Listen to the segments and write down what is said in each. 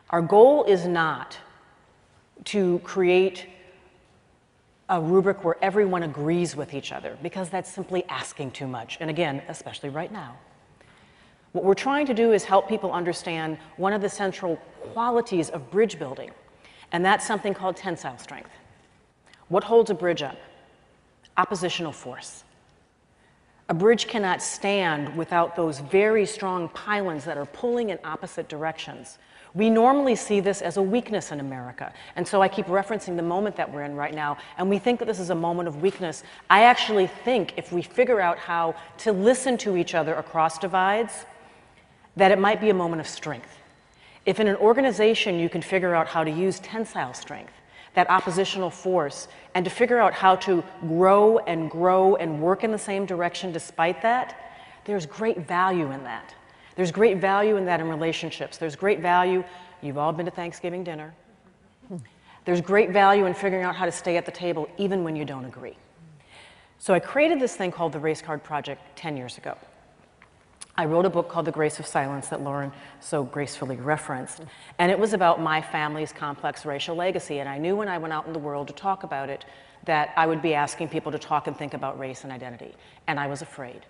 Our goal is not to create a rubric where everyone agrees with each other, because that's simply asking too much. And again, especially right now. What we're trying to do is help people understand one of the central qualities of bridge building, and that's something called tensile strength. What holds a bridge up? Oppositional force. A bridge cannot stand without those very strong pylons that are pulling in opposite directions. We normally see this as a weakness in America, and so I keep referencing the moment that we're in right now, and we think that this is a moment of weakness. I actually think if we figure out how to listen to each other across divides, that it might be a moment of strength. If in an organization you can figure out how to use tensile strength, that oppositional force, and to figure out how to grow and work in the same direction despite that, there's great value in that. There's great value in that in relationships. There's great value, you've all been to Thanksgiving dinner. There's great value in figuring out how to stay at the table even when you don't agree. So I created this thing called the Race Card Project 10 years ago. I wrote a book called The Grace of Silence that Lauren so gracefully referenced. And it was about my family's complex racial legacy. And I knew when I went out in the world to talk about it that I would be asking people to talk and think about race and identity. And I was afraid.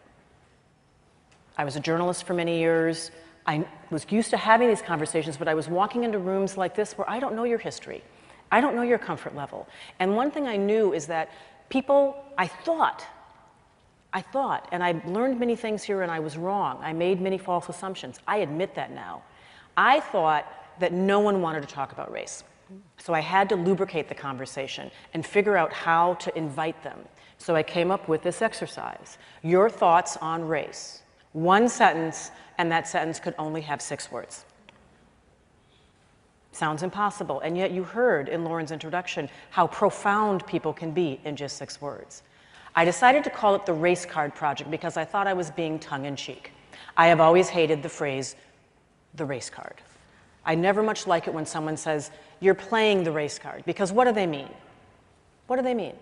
I was a journalist for many years. I was used to having these conversations, but I was walking into rooms like this where I don't know your history. I don't know your comfort level. And one thing I knew is that people, I thought, and I learned many things here and I was wrong. I made many false assumptions. I admit that now. I thought that no one wanted to talk about race. So I had to lubricate the conversation and figure out how to invite them. So I came up with this exercise. Your thoughts on race. One sentence, and that sentence could only have 6 words. Sounds impossible, and yet you heard in Lauren's introduction how profound people can be in just 6 words. I decided to call it the Race Card Project because I thought I was being tongue-in-cheek. I have always hated the phrase, the race card. I never much like it when someone says, you're playing the race card, because what do they mean? What do they mean?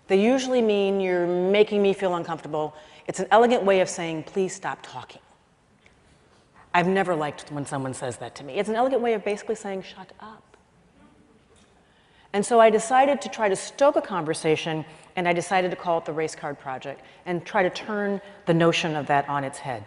They usually mean you're making me feel uncomfortable. It's an elegant way of saying, please stop talking. I've never liked when someone says that to me. It's an elegant way of basically saying, shut up. And so I decided to try to stoke a conversation, and I decided to call it the Race Card Project and try to turn the notion of that on its head.